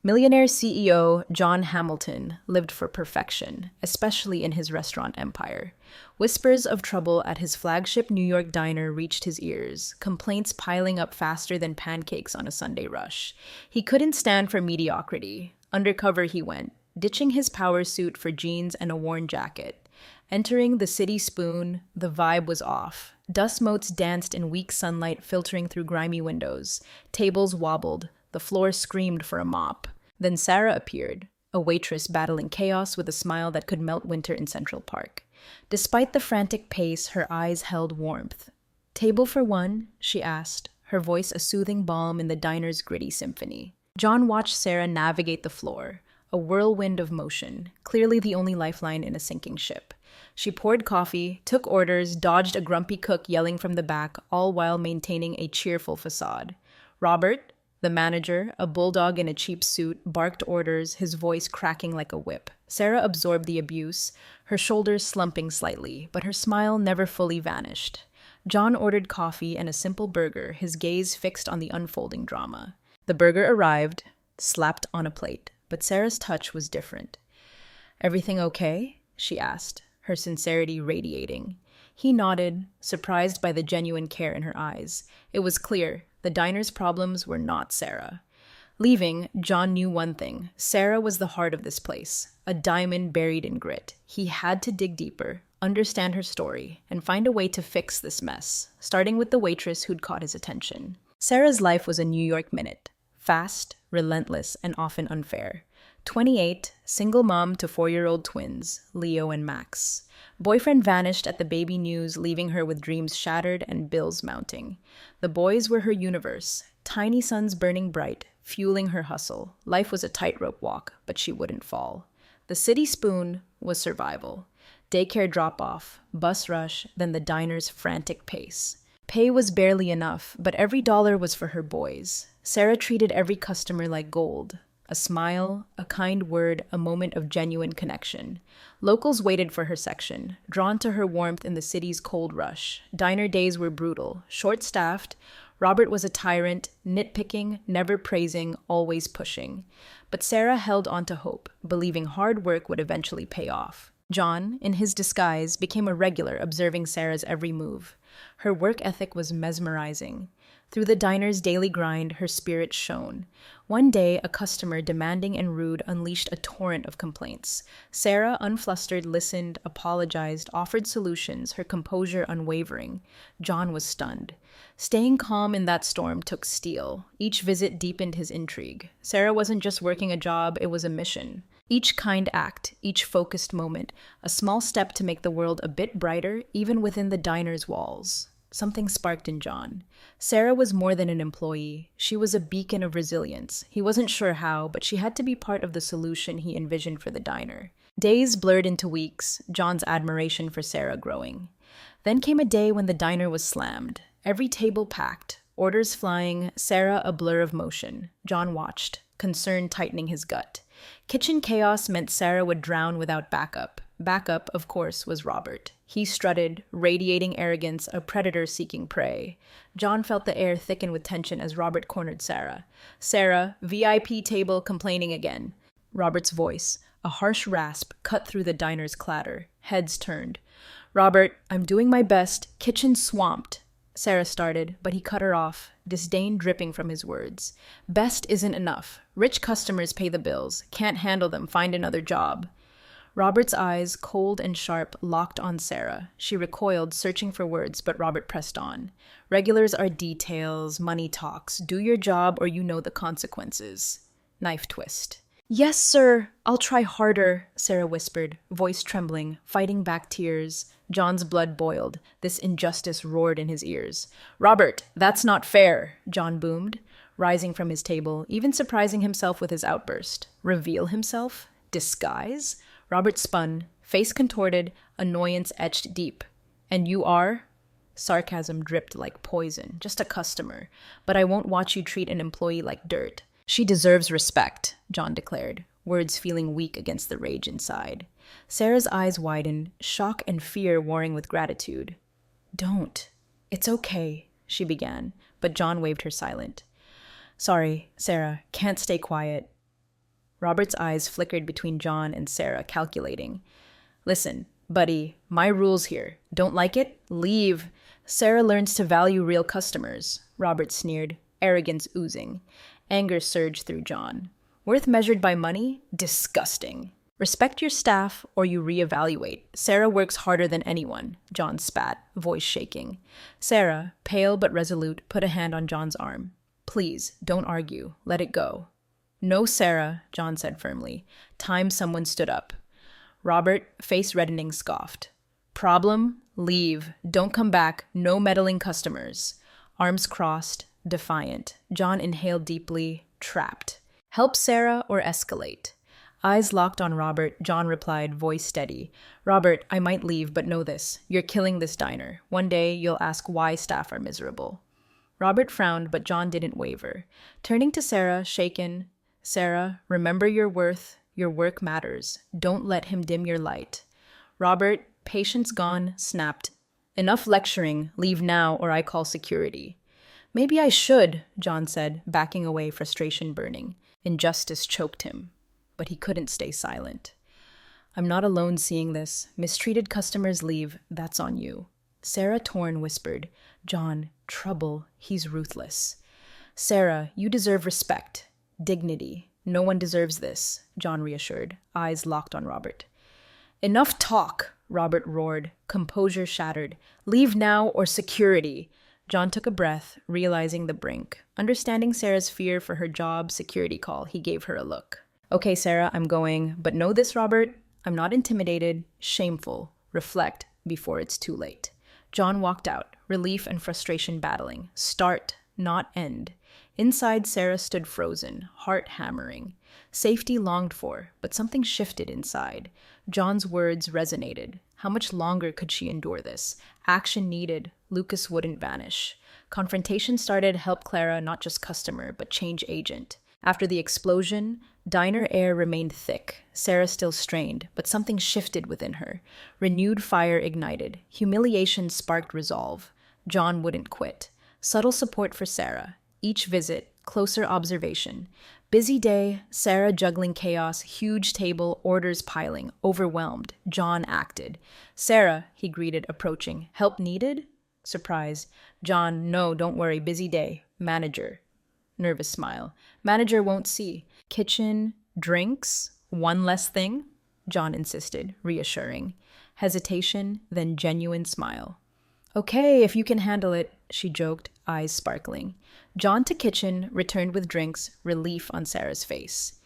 Millionaire CEO John Hamilton lived for perfection, especially in his restaurant empire. Whispers of trouble at his flagship New York diner reached his ears, complaints piling up faster than pancakes on a Sunday rush. He couldn't stand for mediocrity. Undercover he went, ditching his power suit for jeans and a worn jacket. Entering the city spoon, the vibe was off. Dust motes danced in weak sunlight filtering through grimy windows. Tables wobbled. The floor screamed for a mop. Then Sarah appeared, a waitress battling chaos with a smile that could melt winter in Central Park. Despite the frantic pace, her eyes held warmth. "Table for one?" she asked, her voice a soothing balm in the diner's gritty symphony. John watched Sarah navigate the floor, a whirlwind of motion, clearly the only lifeline in a sinking ship. She poured coffee, took orders, dodged a grumpy cook yelling from the back, all while maintaining a cheerful facade. Robert, the manager, a bulldog in a cheap suit, barked orders, his voice cracking like a whip. Sarah absorbed the abuse, her shoulders slumping slightly, but her smile never fully vanished. John ordered coffee and a simple burger, his gaze fixed on the unfolding drama. The burger arrived, slapped on a plate, but Sarah's touch was different. "Everything okay?" she asked, her sincerity radiating. He nodded, surprised by the genuine care in her eyes. It was clear, the diner's problems were not Sarah. Leaving, John knew one thing. Sarah was the heart of this place, a diamond buried in grit. He had to dig deeper, understand her story, and find a way to fix this mess, starting with the waitress who'd caught his attention. Sarah's life was a New York minute. Fast, relentless, and often unfair. 28, single mom to 4-year-old twins, Leo and Max. Boyfriend vanished at the baby news, leaving her with dreams shattered and bills mounting. The boys were her universe, tiny suns burning bright, fueling her hustle. Life was a tightrope walk, but she wouldn't fall. The city spoon was survival. Daycare drop-off, bus rush, then the diner's frantic pace. Pay was barely enough, but every dollar was for her boys. Sarah treated every customer like gold. A smile, a kind word, a moment of genuine connection. Locals waited for her section, drawn to her warmth in the city's cold rush. Diner days were brutal, short-staffed. Robert was a tyrant, nitpicking, never praising, always pushing. But Sarah held on to hope, believing hard work would eventually pay off. John, in his disguise, became a regular, observing Sarah's every move. Her work ethic was mesmerizing. Through the diner's daily grind, her spirit shone. One day, a customer, demanding and rude, unleashed a torrent of complaints. Sarah, unflustered, listened, apologized, offered solutions, her composure unwavering. John was stunned. Staying calm in that storm took steel. Each visit deepened his intrigue. Sarah wasn't just working a job, it was a mission. Each kind act, each focused moment, a small step to make the world a bit brighter, even within the diner's walls. Something sparked in John. Sarah was more than an employee. She was a beacon of resilience. He wasn't sure how, but she had to be part of the solution he envisioned for the diner. Days blurred into weeks, John's admiration for Sarah growing. Then came a day when the diner was slammed. Every table packed, orders flying, Sarah a blur of motion. John watched, concern tightening his gut. Kitchen chaos meant Sarah would drown without backup. Backup, of course, was Robert. He strutted, radiating arrogance, a predator seeking prey. John felt the air thicken with tension as Robert cornered Sarah. Sarah, VIP table, complaining again. Robert's voice, a harsh rasp, cut through the diner's clatter. Heads turned. "Robert, I'm doing my best. Kitchen swamped." Sarah started, but he cut her off, disdain dripping from his words. "Best isn't enough. Rich customers pay the bills. Can't handle them. Find another job." Robert's eyes, cold and sharp, locked on Sarah. She recoiled, searching for words, but Robert pressed on. "Regulars are details, money talks. Do your job or you know the consequences." Knife twist. "Yes, sir. I'll try harder," Sarah whispered, voice trembling, fighting back tears. John's blood boiled. This injustice roared in his ears. "Robert, that's not fair," John boomed, rising from his table, even surprising himself with his outburst. Reveal himself? Disguise? Robert spun, face contorted, annoyance etched deep. "And you are?" Sarcasm dripped like poison. "Just a customer. But I won't watch you treat an employee like dirt." "She deserves respect," John declared, words feeling weak against the rage inside. Sarah's eyes widened, shock and fear warring with gratitude. "Don't. It's okay," she began, but John waved her silent. "Sorry, Sarah, can't stay quiet." Robert's eyes flickered between John and Sarah, calculating. Listen, buddy, my rules here. Don't like it? Leave. Sarah learns to value real customers, Robert sneered, arrogance oozing. Anger surged through John. Worth measured by money? Disgusting. Respect your staff or you reevaluate. Sarah works harder than anyone, John spat, voice shaking. Sarah, pale but resolute, put a hand on John's arm. Please, don't argue. Let it go. No, Sarah, John said firmly. Time someone stood up. Robert, face reddening, scoffed. Problem? Leave. Don't come back. No meddling customers. Arms crossed, defiant. John inhaled deeply, trapped. Help Sarah or escalate. Eyes locked on Robert, John replied, voice steady. Robert, I might leave, but know this. You're killing this diner. One day, you'll ask why staff are miserable. Robert frowned, but John didn't waver. Turning to Sarah, shaken, Sarah, remember your worth. Your work matters. Don't let him dim your light. Robert, patience gone, snapped. Enough lecturing. Leave now, or I call security. Maybe I should, John said, backing away, frustration burning. Injustice choked him. But he couldn't stay silent. I'm not alone seeing this. Mistreated customers leave. That's on you. Sarah Torn whispered, John, trouble. He's ruthless. Sarah, you deserve respect. Dignity. No one deserves this, John reassured, eyes locked on Robert. Enough talk, Robert roared, composure shattered. Leave now or security. John took a breath, realizing the brink. Understanding Sarah's fear for her job security call, he gave her a look. Okay, Sarah, I'm going. But know this, Robert. I'm not intimidated, shameful. Reflect before it's too late. John walked out, relief and frustration battling. Start, not end. Inside, Sarah stood frozen, heart hammering. Safety longed for, but something shifted inside. John's words resonated. How much longer could she endure this? Action needed. Lucas wouldn't vanish. Confrontation started help Clara, not just customer, but change agent. After the explosion, diner air remained thick. Sarah still strained, but something shifted within her. Renewed fire ignited. Humiliation sparked resolve. John wouldn't quit. Subtle support for Sarah. Each visit, closer observation. Busy day, Sarah juggling chaos, huge table, orders piling, overwhelmed. John acted. Sarah, he greeted, approaching. Help needed? Surprise. John, no, don't worry, busy day. Manager. Nervous smile. Manager won't see. Kitchen, drinks, one less thing? John insisted, reassuring. Hesitation, then genuine smile. Okay, if you can handle it, she joked, eyes sparkling. John to kitchen, returned with drinks, relief on Sarah's face.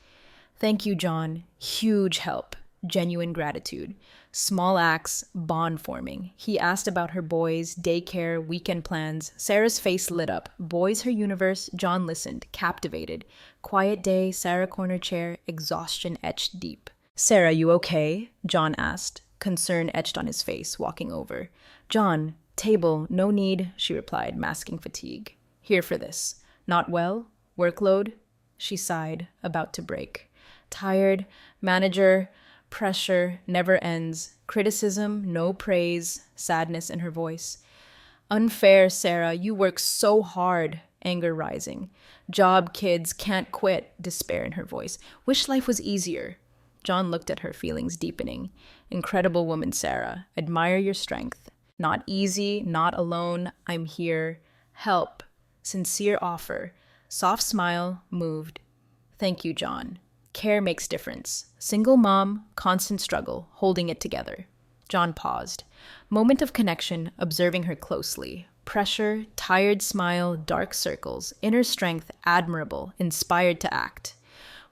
Thank you, John. Huge help. Genuine gratitude. Small acts, bond forming. He asked about her boys, daycare, weekend plans. Sarah's face lit up. Boys her universe. John listened, captivated. Quiet day, Sarah corner chair, exhaustion etched deep. Sarah, you okay? John asked, concern etched on his face, walking over. John, table, no need, she replied, masking fatigue. Here for this. Not well? Workload? She sighed, about to break. Tired, manager, pressure, never ends. Criticism, no praise, sadness in her voice. Unfair, Sarah, you work so hard, anger rising. Job, kids, can't quit, despair in her voice. Wish life was easier. John looked at her, feelings deepening. Incredible woman, Sarah. Admire your strength. Not easy, not alone, I'm here. Help. Sincere offer. Soft smile, moved. Thank you, John. Care makes difference. Single mom, constant struggle, holding it together. John paused. Moment of connection, observing her closely. Pressure, tired smile, dark circles, inner strength, admirable, inspired to act.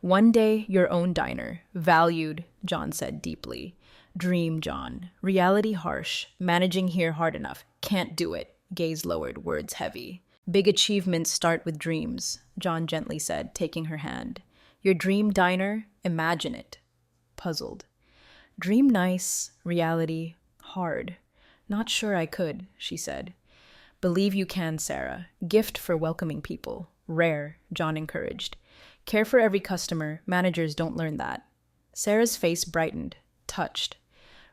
One day, your own diner. Valued, John said deeply. Dream, John. Reality harsh. Managing here hard enough. Can't do it. Gaze lowered, words heavy. Big achievements start with dreams, John gently said, taking her hand. Your dream diner, imagine it. Puzzled. Dream nice, reality hard. Not sure I could, she said. Believe you can, Sarah. Gift for welcoming people. Rare, John encouraged. Care for every customer. Managers don't learn that. Sarah's face brightened, touched.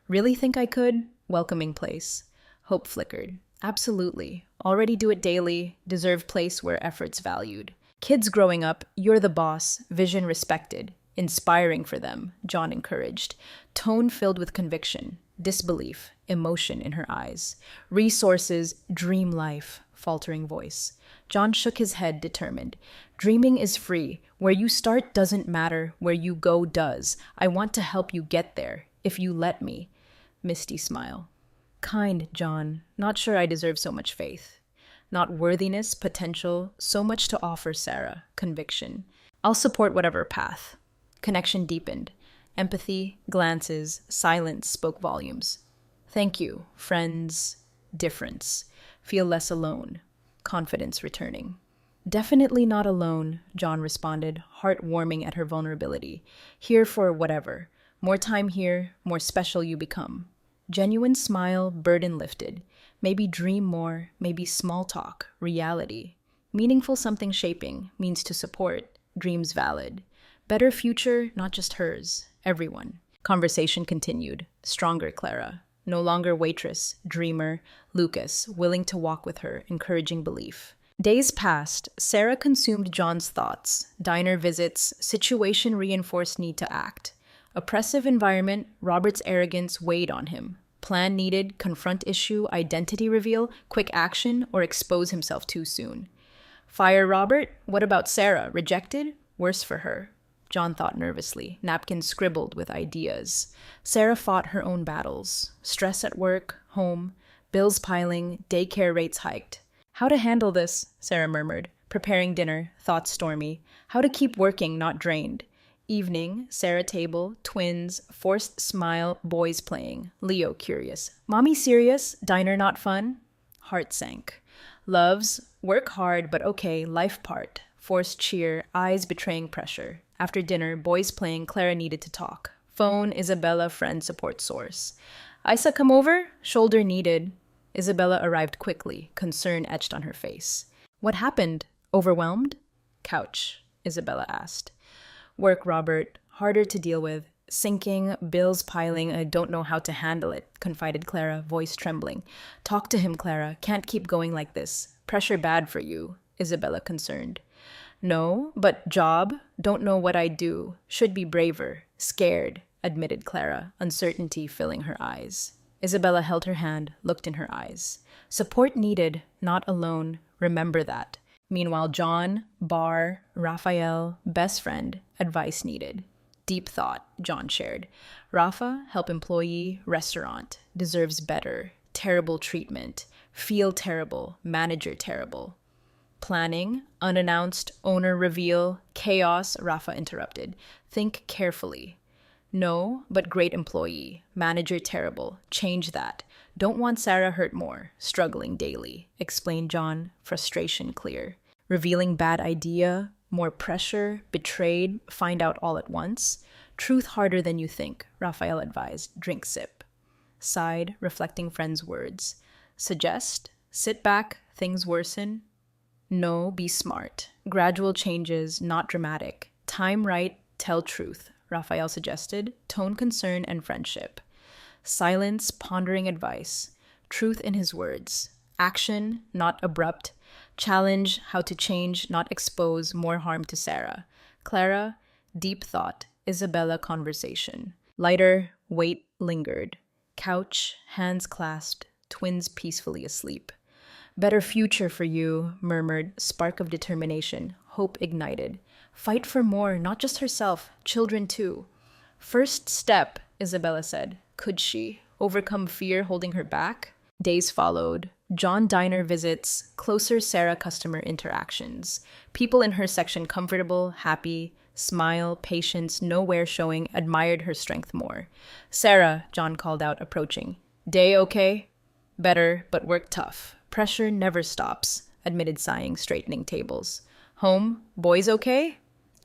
Really think I could? Welcoming place. Hope flickered. Absolutely. Already do it daily. Deserve place where effort's valued. Kids growing up, you're the boss. Vision respected. Inspiring for them, John encouraged, tone filled with conviction, disbelief, emotion in her eyes. Resources, dream life, faltering voice. John shook his head, determined. Dreaming is free. Where you start doesn't matter. Where you go does. I want to help you get there, if you let me. Misty smile. Kind, John. Not sure I deserve so much faith. Not worthiness, potential, so much to offer, Sarah. Conviction. I'll support whatever path. Connection deepened. Empathy, glances, silence spoke volumes. Thank you, friends. Difference. Feel less alone. Confidence returning. Definitely not alone, John responded, heart warming at her vulnerability. Here for whatever. More time here, more special you become. Genuine smile, burden lifted. Maybe dream more, maybe small talk, reality. Meaningful something shaping, means to support, dreams valid. Better future, not just hers, everyone. Conversation continued. Stronger Clara. No longer waitress, dreamer, Lucas, willing to walk with her, encouraging belief. Days passed. Sarah consumed John's thoughts. Diner visits, situation reinforced need to act. Oppressive environment, Robert's arrogance weighed on him. Plan needed, confront issue, identity reveal, quick action, or expose himself too soon. Fire Robert? What about Sarah? Rejected? Worse for her. John thought nervously, napkins scribbled with ideas. Sarah fought her own battles. Stress at work, home, bills piling, daycare rates hiked. How to handle this, Sarah murmured, preparing dinner, thoughts stormy. How to keep working, not drained. Evening, Sarah table, twins, forced smile, boys playing. Leo curious. Mommy serious? Diner not fun? Heart sank. Loves, work hard, but okay, life part. Forced cheer, eyes betraying pressure. After dinner, boys playing, Clara needed to talk. Phone, Isabella, friend support source. Isa come over? Shoulder needed. Isabella arrived quickly, concern etched on her face. What happened? Overwhelmed? Couch, Isabella asked. Work, Robert. Harder to deal with. Sinking, bills piling, I don't know how to handle it, confided Clara, voice trembling. Talk to him, Clara. Can't keep going like this. Pressure bad for you, Isabella concerned. No, but job, don't know what I'd do. Should be braver. Scared, admitted Clara, uncertainty filling her eyes. Isabella held her hand, looked in her eyes. Support needed, not alone. Remember that. Meanwhile, John, Bar, Raphael, best friend, advice needed. Deep thought, John shared. Rafa, help employee, restaurant, deserves better. Terrible treatment. Feel terrible, manager terrible. Planning, unannounced, owner reveal, chaos, Rafa interrupted. Think carefully. No, but great employee. Manager terrible. Change that. Don't want Sarah hurt more. Struggling daily, explained John, frustration clear. Revealing bad idea, more pressure, betrayed, find out all at once. Truth harder than you think, Raphael advised. Drink sip. Sighed, reflecting friend's words. Suggest, sit back, things worsen. No, be smart. Gradual changes, not dramatic. Time right, tell truth, Raphael suggested. Tone concern and friendship. Silence, pondering advice. Truth in his words. Action, not abrupt. Challenge, how to change, not expose more harm to Sarah. Clara, deep thought. Isabella, conversation. Lighter, weight lingered. Couch, hands clasped, twins peacefully asleep. Better future for you, murmured, spark of determination, hope ignited. Fight for more, not just herself, children too. First step, Isabella said. Could she overcome fear holding her back? Days followed. John Diner visits, closer Sarah customer interactions. People in her section comfortable, happy, smile, patience, nowhere showing, admired her strength more. Sarah, John called out, approaching. Day okay? Better, but work tough. Pressure never stops, admitted sighing, straightening tables. Home, boys okay?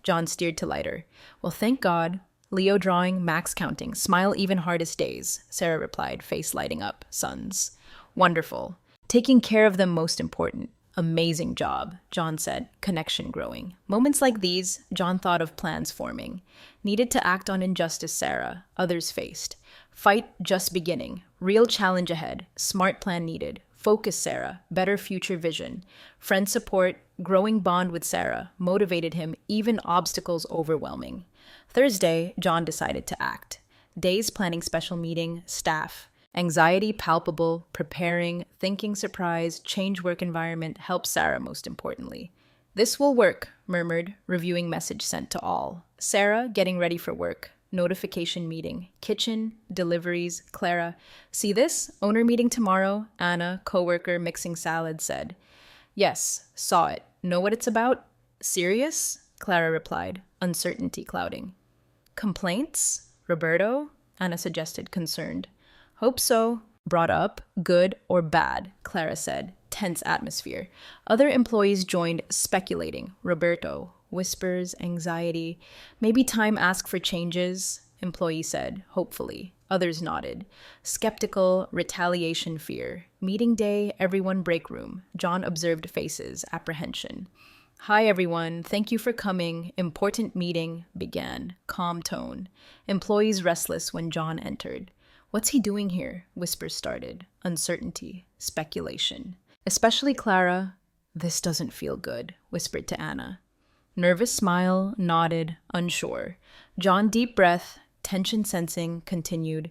John steered to lighter. Well, thank God. Leo drawing, Max counting, smile even hardest days, Sarah replied, face lighting up. Sons. Wonderful. Taking care of them most important. Amazing job, John said, connection growing. Moments like these, John thought of plans forming. Needed to act on injustice, Sarah. Others faced. Fight just beginning. Real challenge ahead. Smart plan needed. Focus, Sarah. Better future vision. Friend support, growing bond with Sarah, motivated him, even obstacles overwhelming. Thursday, John decided to act. Days planning special meeting, staff. Anxiety palpable, preparing, thinking surprise, change work environment, help Sarah most importantly. This will work, murmured, reviewing message sent to all. Sarah, getting ready for work. Notification meeting. Kitchen, deliveries, Clara. See this? Owner meeting tomorrow, Anna, coworker mixing salad, said. Yes, saw it. Know what it's about? Serious? Clara replied, uncertainty clouding. Complaints? Roberto? Anna suggested, concerned. Hope so. Brought up, good or bad, Clara said, tense atmosphere. Other employees joined, speculating. Roberto, whispers, anxiety. Maybe time ask for changes, employee said, hopefully. Others nodded. Skeptical, retaliation fear. Meeting day, everyone break room. John observed faces, apprehension. Hi everyone, thank you for coming. Important meeting began. Calm tone. Employees restless when John entered. What's he doing here? Whispers started. Uncertainty. Speculation. Especially Clara. This doesn't feel good, whispered to Anna. Nervous smile, nodded, unsure. John deep breath, tension sensing, continued.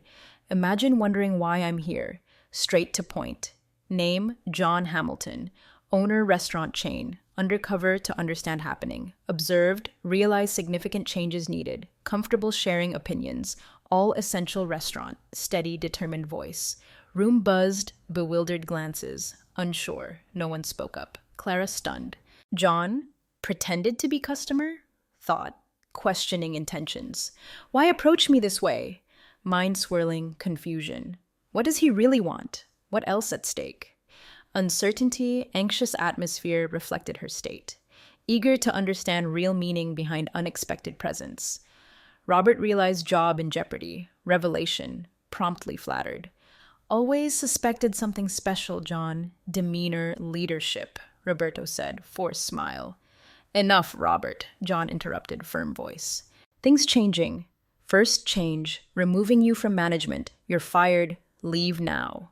Imagine wondering why I'm here. Straight to point. Name, John Hamilton. Owner restaurant chain. Undercover to understand happening. Observed, realized significant changes needed. Comfortable sharing opinions. All essential restaurant. Steady, determined voice. Room buzzed, bewildered glances. Unsure. No one spoke up. Clara stunned. John, pretended to be customer? Thought. Questioning intentions. Why approach me this way? Mind swirling, confusion. What does he really want? What else at stake? Uncertainty, anxious atmosphere reflected her state. Eager to understand real meaning behind unexpected presence. Robert realized job in jeopardy. Revelation. Promptly flattered. Always suspected something special, John. Demeanor, leadership, Roberto said, forced smile. Enough, Robert, John interrupted, firm voice. Things changing. First change, removing you from management. You're fired. Leave now.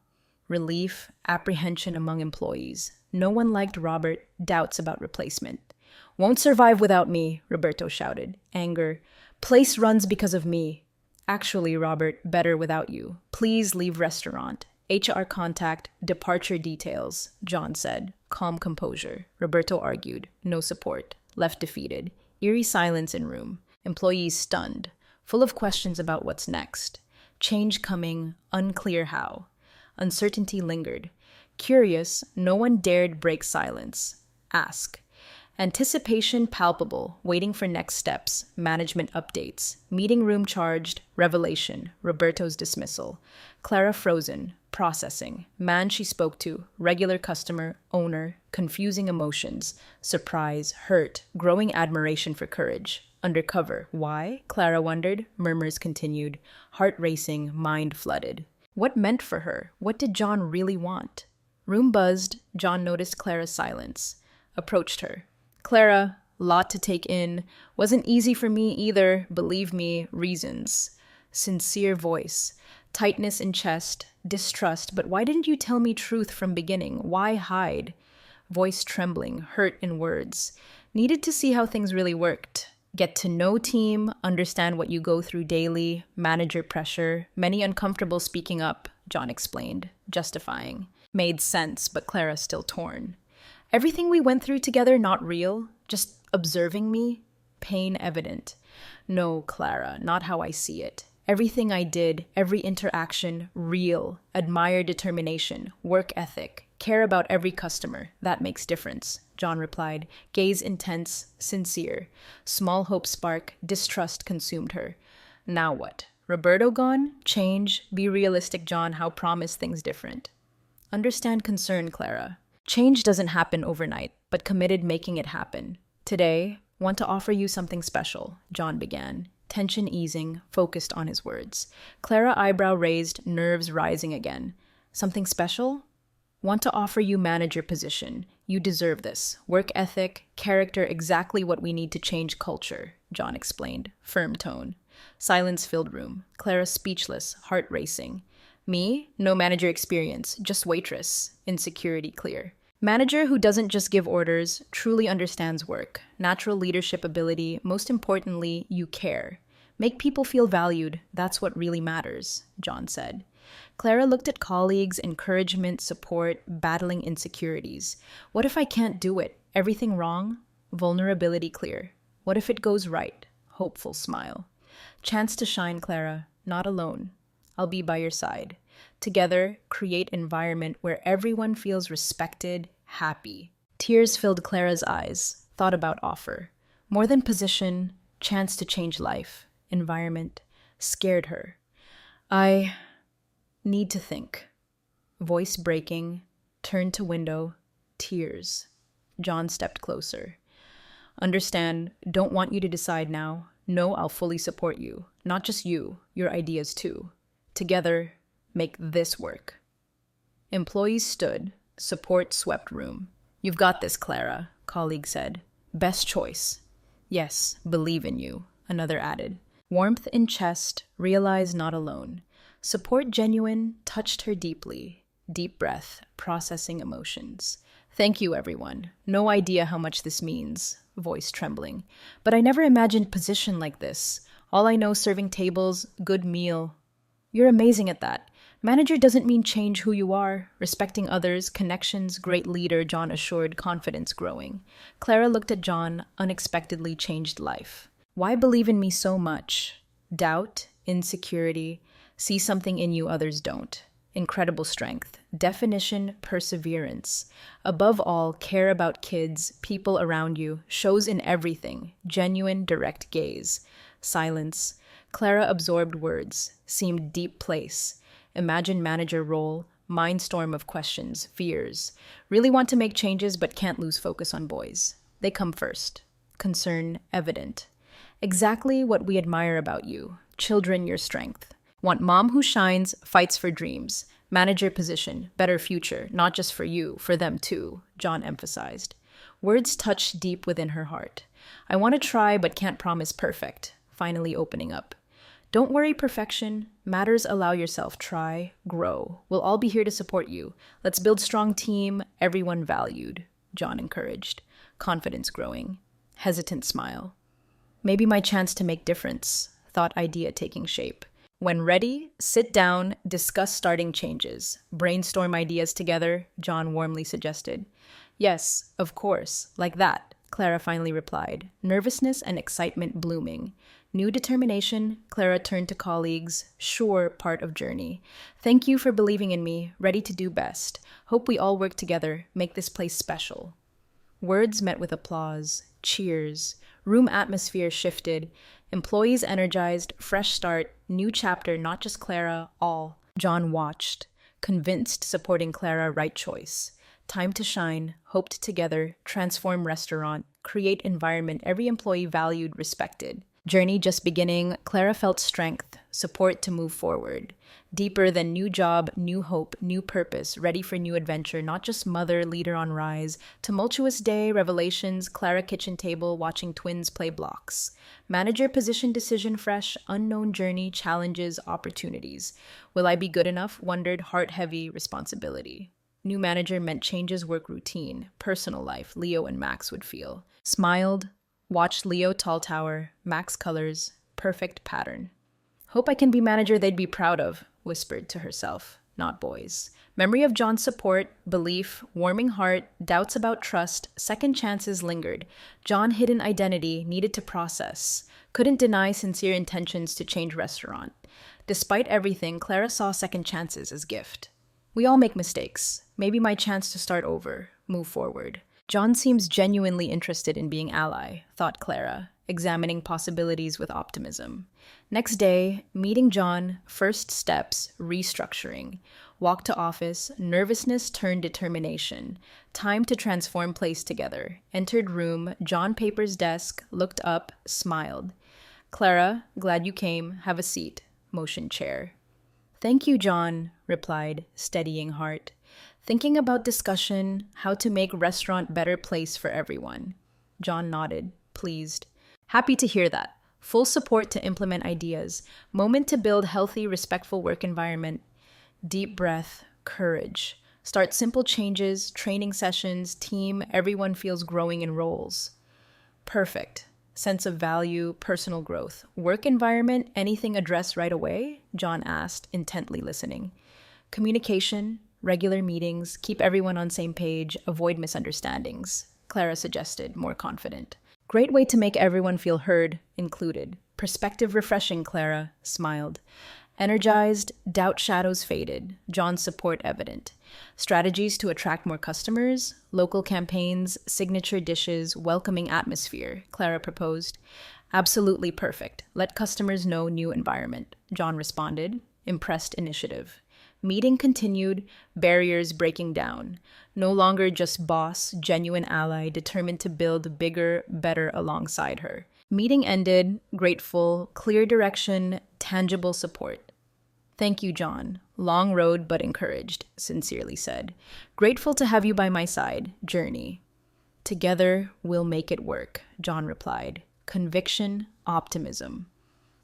Relief, apprehension among employees. No one liked Robert, doubts about replacement. Won't survive without me, Roberto shouted. Anger. Place runs because of me. Actually, Robert, better without you. Please leave restaurant. HR contact, departure details, John said. Calm composure. Roberto argued. No support. Left defeated. Eerie silence in room. Employees stunned. Full of questions about what's next. Change coming, unclear how. Uncertainty lingered. Curious, no one dared break silence. Ask. Anticipation palpable, waiting for next steps, management updates, meeting room charged, revelation, Roberto's dismissal. Clara frozen, processing, man she spoke to, regular customer, owner, confusing emotions, surprise, hurt, growing admiration for courage. Undercover, why? Clara wondered, murmurs continued, heart racing, mind flooded. What meant for her? What did John really want? Room buzzed, John noticed Clara's silence. Approached her. Clara, lot to take in. Wasn't easy for me either, believe me, reasons. Sincere voice. Tightness in chest. Distrust, but why didn't you tell me truth from beginning? Why hide? Voice trembling, hurt in words. Needed to see how things really worked. Get to know team, understand what you go through daily, manager pressure, many uncomfortable speaking up, John explained, justifying. Made sense, but Clara still torn. Everything we went through together not real, just observing me, pain evident. No, Clara, not how I see it. Everything I did, every interaction, real. Admire determination, work ethic, care about every customer. That makes difference, John replied, gaze intense, sincere. Small hope spark, distrust consumed her. Now what? Roberto gone? Change? Be realistic, John, how promise things different. Understand concern, Clara. Change doesn't happen overnight, but committed making it happen. Today, want to offer you something special, John began. Tension easing, focused on his words. Clara eyebrow raised, nerves rising again. Something special? Want to offer you manager position. You deserve this. Work ethic, character, exactly what we need to change culture, John explained, firm tone. Silence filled room. Clara speechless, heart racing. Me? No manager experience, just waitress. Insecurity clear. Manager who doesn't just give orders, truly understands work. Natural leadership ability, most importantly, you care. Make people feel valued. That's what really matters, John said. Clara looked at colleagues, encouragement, support, battling insecurities. What if I can't do it? Everything wrong? Vulnerability clear. What if it goes right? Hopeful smile. Chance to shine, Clara. Not alone. I'll be by your side. Together, create environment where everyone feels respected, happy. Tears filled Clara's eyes. Thought about offer. More than position, chance to change life. Environment scared her. I need to think. Voice breaking, turned to window, tears. John stepped closer. Understand, don't want you to decide now. No, I'll fully support you. Not just you, your ideas too. Together, make this work. Employees stood. Support swept room. You've got this, Clara, colleague said. Best choice. Yes, believe in you, another added. Warmth in chest, realize not alone. Support genuine, touched her deeply. Deep breath, processing emotions. Thank you, everyone. No idea how much this means. Voice trembling. But I never imagined position like this. All I know, serving tables, good meal. You're amazing at that. Manager doesn't mean change who you are. Respecting others, connections, great leader, John assured, confidence growing. Clara looked at John, unexpectedly changed life. Why believe in me so much? Doubt, insecurity, see something in you others don't. Incredible strength. Definition, perseverance. Above all, care about kids, people around you, shows in everything. Genuine, direct gaze. Silence. Clara absorbed words, seemed deep place. Imagine manager role, mindstorm of questions, fears. Really want to make changes but can't lose focus on boys. They come first. Concern evident. Exactly what we admire about you. Children, your strength. Want mom who shines, fights for dreams. Manager position, better future, not just for you, for them too, John emphasized. Words touched deep within her heart. I want to try but can't promise perfect, finally opening up. Don't worry, perfection. Matters allow yourself. Try, grow. We'll all be here to support you. Let's build strong team, everyone valued, John encouraged. Confidence growing. Hesitant smile. Maybe my chance to make difference, thought idea taking shape. When ready, sit down, discuss starting changes. Brainstorm ideas together, John warmly suggested. Yes, of course, like that, Clara finally replied, nervousness and excitement blooming. New determination, Clara turned to colleagues, sure part of journey. Thank you for believing in me, ready to do best. Hope we all work together, make this place special. Words met with applause, cheers. Room atmosphere shifted. Employees energized, fresh start, new chapter, not just Clara, all. John watched, convinced supporting Clara, right choice. Time to shine, hoped together, transform restaurant, create environment every employee valued, respected. Journey just beginning, Clara felt strength, support to move forward. Deeper than new job, new hope, new purpose, ready for new adventure, not just mother, leader on rise. Tumultuous day, revelations, Clara kitchen table, watching twins play blocks. Manager position decision fresh, unknown journey, challenges, opportunities. Will I be good enough? Wondered, heart heavy, responsibility. New manager meant changes work routine, personal life, Leo and Max would feel. Smiled, watched Leo tall tower, Max colors, perfect pattern. Hope I can be manager they'd be proud of, whispered to herself, not boys. Memory of John's support, belief, warming heart, doubts about trust, second chances lingered. John hidden identity, needed to process. Couldn't deny sincere intentions to change restaurant. Despite everything, Clara saw second chances as gift. We all make mistakes. Maybe my chance to start over, move forward. John seems genuinely interested in being ally, thought Clara, examining possibilities with optimism. Next day, meeting John, first steps, restructuring. Walk to office, nervousness turned determination. Time to transform place together. Entered room, John Paper's desk, looked up, smiled. Clara, glad you came, have a seat. Motion chair. Thank you, John, replied, steadying heart. Thinking about discussion, how to make restaurant better place for everyone. John nodded, pleased. Happy to hear that. Full support to implement ideas. Moment to build healthy, respectful work environment. Deep breath, courage. Start simple changes, training sessions, team, everyone feels growing in roles. Perfect. sense of value, personal growth. Work environment, anything addressed right away? John asked, intently listening. Communication, regular meetings, keep everyone on same page, avoid misunderstandings, Clara suggested, more confident. Great way to make everyone feel heard, included. Perspective refreshing, Clara smiled. Energized, doubt shadows faded, John's support evident. Strategies to attract more customers, local campaigns, signature dishes, welcoming atmosphere, Clara proposed. Absolutely perfect. Let customers know new environment, John responded. Impressed initiative. Meeting continued, barriers breaking down. No longer just boss, genuine ally, determined to build bigger, better alongside her. Meeting ended, grateful, clear direction, tangible support. Thank you, John. Long road but encouraged, sincerely said. Grateful to have you by my side, Journey. Together, we'll make it work, John replied. Conviction, optimism.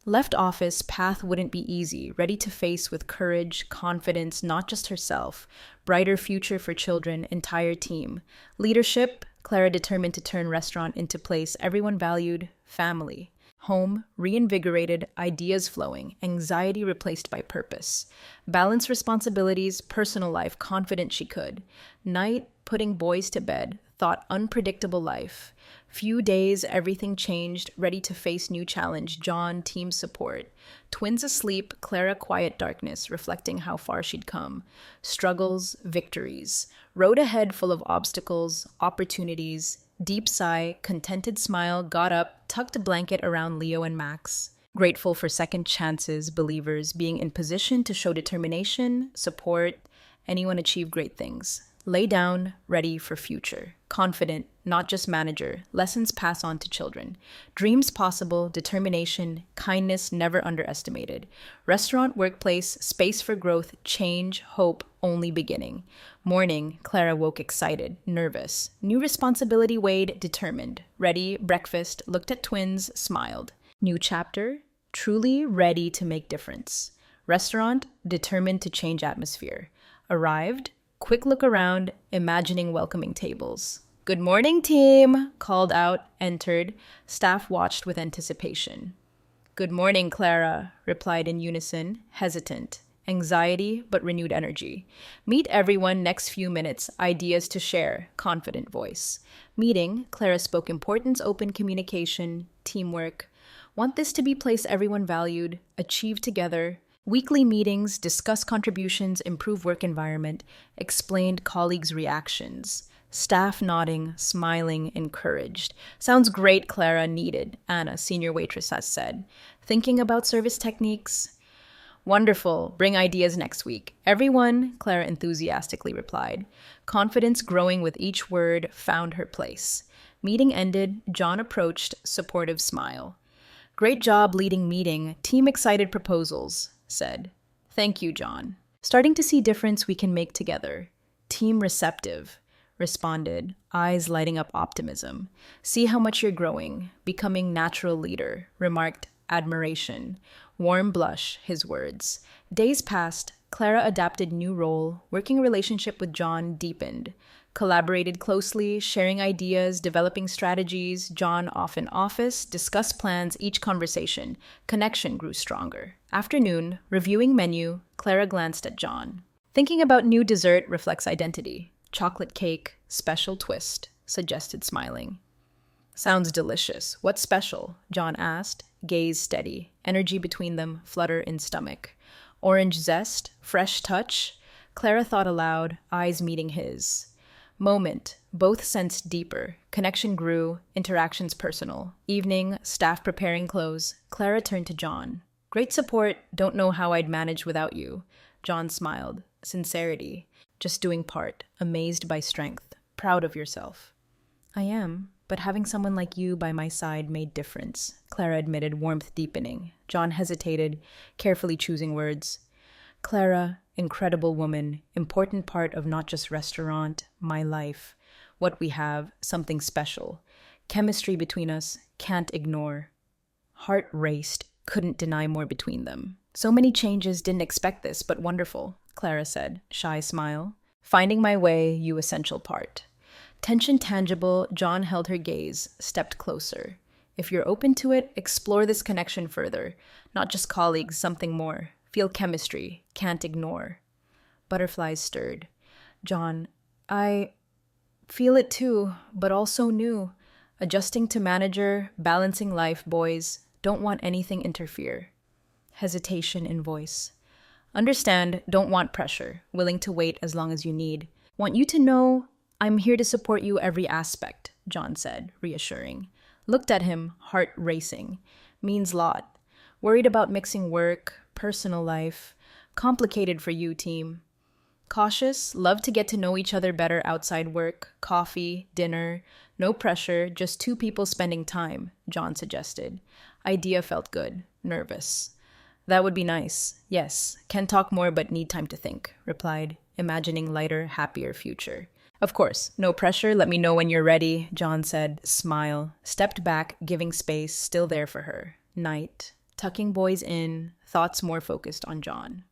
Left office, path wouldn't be easy, ready to face with courage, confidence, not just herself. Brighter future for children, entire team. Leadership, Clara determined to turn restaurant into place everyone valued, family. Home, reinvigorated, ideas flowing, anxiety replaced by purpose. Balance responsibilities, personal life, confident she could. Night, putting boys to bed, thought unpredictable life. Few days, everything changed, ready to face new challenge, John, team support. Twins asleep, Clara quiet darkness, reflecting how far she'd come. Struggles, victories. Road ahead full of obstacles, opportunities. Deep sigh, contented smile, got up, tucked a blanket around Leo and Max. Grateful for second chances, believers, being in position to show determination, support, anyone achieve great things. Lay down, ready for future. Confident, not just manager. Lessons pass on to children. Dreams possible, determination, kindness never underestimated. Restaurant, workplace, space for growth, change, hope, only beginning. Morning, Clara woke excited, nervous. New responsibility weighed, determined. Ready, breakfast, looked at twins, smiled. New chapter, truly ready to make difference. Restaurant, determined to change atmosphere. Arrived, quick look around, imagining welcoming tables. Good morning, team, called out, entered. Staff watched with anticipation. Good morning, Clara, replied in unison, hesitant. Anxiety, but renewed energy. Meet everyone next few minutes, ideas to share, confident voice. Meeting, Clara spoke importance, open communication, teamwork. Want this to be place everyone valued, achieve together. Weekly meetings, discuss contributions, improve work environment, explained colleagues' reactions. Staff nodding, smiling, encouraged. Sounds great, Clara, needed, Anna, senior waitress, has said. Thinking about service techniques? Wonderful, bring ideas next week. Everyone, Clara enthusiastically replied. Confidence growing with each word, found her place. Meeting ended, John approached, supportive smile. Great job leading meeting, team excited proposals, said. Thank you, John. Starting to see difference we can make together. Team receptive, responded, eyes lighting up optimism. See how much you're growing, becoming natural leader, remarked, admiration. Warm blush, his words. Days passed, Clara adapted new role, working relationship with John deepened. Collaborated closely, sharing ideas, developing strategies. John off in office, discuss plans each conversation. Connection grew stronger. Afternoon, reviewing menu, Clara glanced at John. Thinking about new dessert reflects identity. Chocolate cake, special twist, suggested smiling. Sounds delicious. What's special? John asked, gaze steady. Energy between them, flutter in stomach. Orange zest, fresh touch. Clara thought aloud, eyes meeting his. Moment, both sensed deeper. Connection grew, interactions personal. Evening, staff preparing clothes. Clara turned to John. Great support, don't know how I'd manage without you. John smiled. Sincerity. Just doing part, amazed by strength. Proud of yourself. I am, but having someone like you by my side made difference, Clara admitted, warmth deepening. John hesitated, carefully choosing words. Clara, incredible woman, important part of not just restaurant, my life. What we have, something special. Chemistry between us, can't ignore. Heart raced, couldn't deny more between them. So many changes, didn't expect this, but wonderful, Clara said, shy smile. Finding my way, you essential part. Tension tangible, John held her gaze, stepped closer. If you're open to it, explore this connection further. Not just colleagues, something more. Feel chemistry. Can't ignore. Butterflies stirred. John, I feel it too, but also new. Adjusting to manager, balancing life, boys. Don't want anything interfere. Hesitation in voice. Understand, don't want pressure. Willing to wait as long as you need. Want you to know I'm here to support you every aspect, John said, reassuring. Looked at him, heart racing. Means lot. Worried about mixing work, personal life. Complicated for you, team. Cautious, love to get to know each other better outside work, coffee, dinner. No pressure, just two people spending time, John suggested. Idea felt good. Nervous. That would be nice. Yes. Can talk more but need time to think, replied, imagining lighter, happier future. Of course, no pressure. Let me know when you're ready, John said, smile. Stepped back, giving space, still there for her. Night. Tucking boys in, thoughts more focused on John.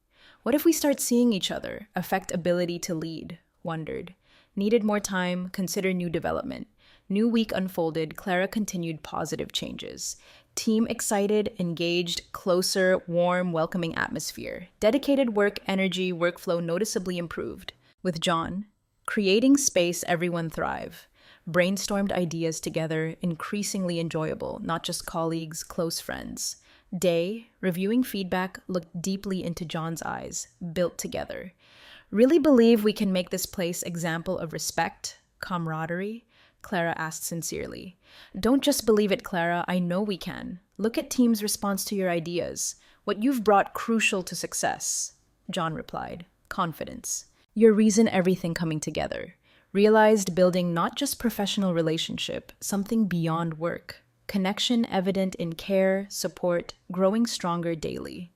What if we start seeing each other? Affect ability to lead, wondered. Needed more time, consider new development. New week unfolded, Clara continued positive changes. Team excited, engaged, closer, warm, welcoming atmosphere. Dedicated work, energy, workflow noticeably improved. With John, creating space everyone thrive. Brainstormed ideas together, increasingly enjoyable, not just colleagues, close friends. Day, reviewing feedback, looked deeply into John's eyes, built together. Really believe we can make this place example of respect, camaraderie? Clara asked sincerely. Don't just believe it, Clara. I know we can. Look at team's response to your ideas. What you've brought crucial to success. John replied. Confidence. Your reason everything coming together. Realized building not just professional relationship, something beyond work. Connection evident in care, support, growing stronger daily.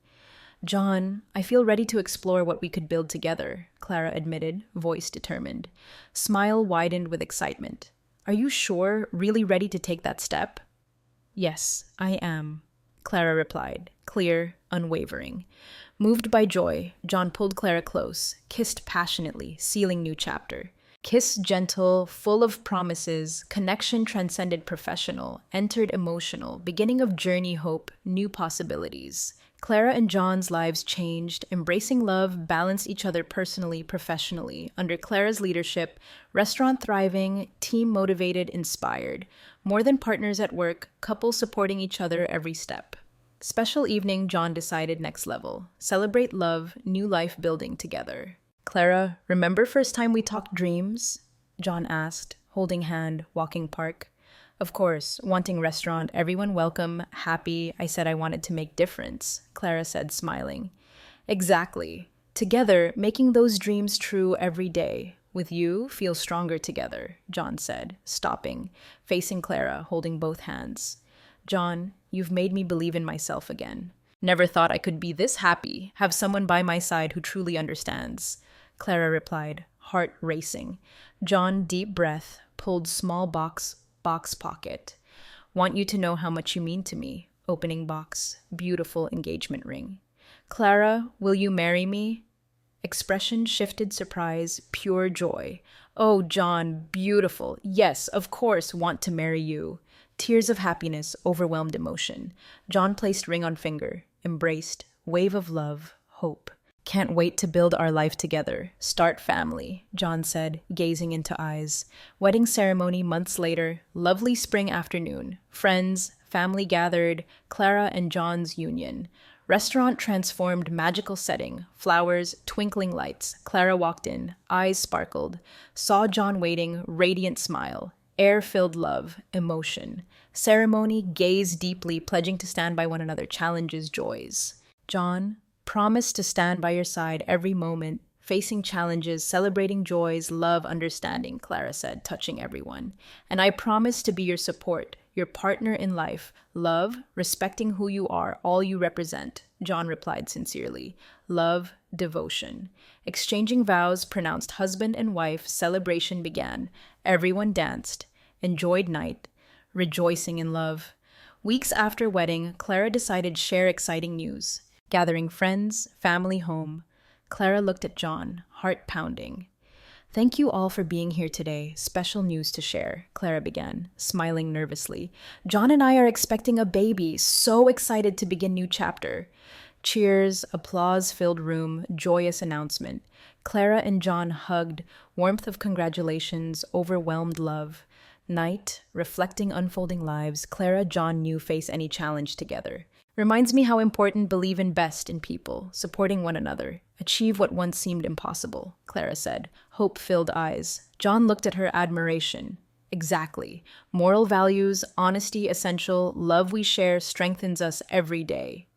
John, I feel ready to explore what we could build together, Clara admitted, voice determined. Smile widened with excitement. Are you sure, really ready to take that step? Yes, I am, Clara replied, clear, unwavering. Moved by joy, John pulled Clara close, kissed passionately, sealing new chapter. Kiss gentle, full of promises, connection transcended professional, entered emotional, beginning of journey hope, new possibilities. Clara and John's lives changed, embracing love, balanced each other personally, professionally. Under Clara's leadership, restaurant thriving, team motivated, inspired. More than partners at work, couples supporting each other every step. Special evening, John decided next level. Celebrate love, new life building together. Clara, remember first time we talked dreams? John asked, holding hand, walking park. Of course, wanting restaurant, everyone welcome, happy. I said I wanted to make difference, Clara said, smiling. Exactly. Together, making those dreams true every day. With you, feel stronger together, John said, stopping, facing Clara, holding both hands. John, you've made me believe in myself again. Never thought I could be this happy, have someone by my side who truly understands. Clara replied, heart racing. John, deep breath, pulled small box pocket. Want you to know how much you mean to me. Opening box, beautiful engagement ring. Clara, will you marry me? Expression shifted surprise, pure joy. Oh, John, beautiful. Yes, of course, want to marry you. Tears of happiness, overwhelmed emotion. John placed ring on finger, embraced, wave of love, hope. Can't wait to build our life together. Start family, John said, gazing into eyes. Wedding ceremony months later, lovely spring afternoon. Friends, family gathered, Clara and John's union. Restaurant transformed magical setting, flowers, twinkling lights. Clara walked in, eyes sparkled. Saw John waiting, radiant smile. Air-filled love, emotion. Ceremony, gaze deeply, pledging to stand by one another, challenges, joys. John, promise to stand by your side every moment, facing challenges, celebrating joys, love, understanding, Clara said, touching everyone. And I promise to be your support, your partner in life, love, respecting who you are, all you represent, John replied sincerely. Love, devotion. Exchanging vows, pronounced husband and wife, celebration began. Everyone danced, enjoyed night, rejoicing in love. Weeks after wedding, Clara decided share exciting news. Gathering friends, family home. Clara looked at John, heart pounding. Thank you all for being here today. Special news to share, Clara began, smiling nervously. John and I are expecting a baby. So excited to begin new chapter. Cheers, applause filled room, joyous announcement. Clara and John hugged, warmth of congratulations, overwhelmed love. Night, reflecting unfolding lives, Clara, John knew face any challenge together. Reminds me how important believe in best in people, supporting one another, achieve what once seemed impossible, Clara said, hope-filled eyes. John looked at her admiration. Exactly. Moral values, honesty essential, love we share strengthens us every day.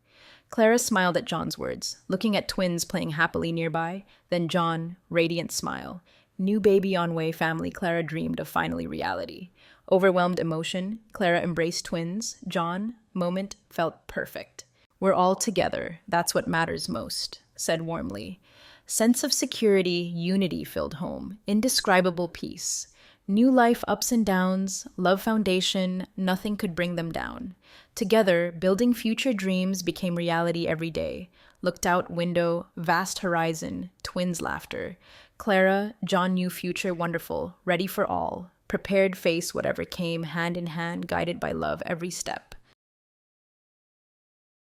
Clara smiled at John's words, looking at twins playing happily nearby, then John, radiant smile. New baby on way family Clara dreamed of finally reality. Overwhelmed emotion, Clara embraced twins. John, moment felt perfect. We're all together. That's what matters most, said warmly. Sense of security, unity filled home. Indescribable peace. New life ups and downs, love foundation, nothing could bring them down. Together, building future dreams became reality every day. Looked out window, vast horizon, twins' laughter. Clara, John knew future wonderful, ready for all. Prepared face whatever came, hand in hand, guided by love every step.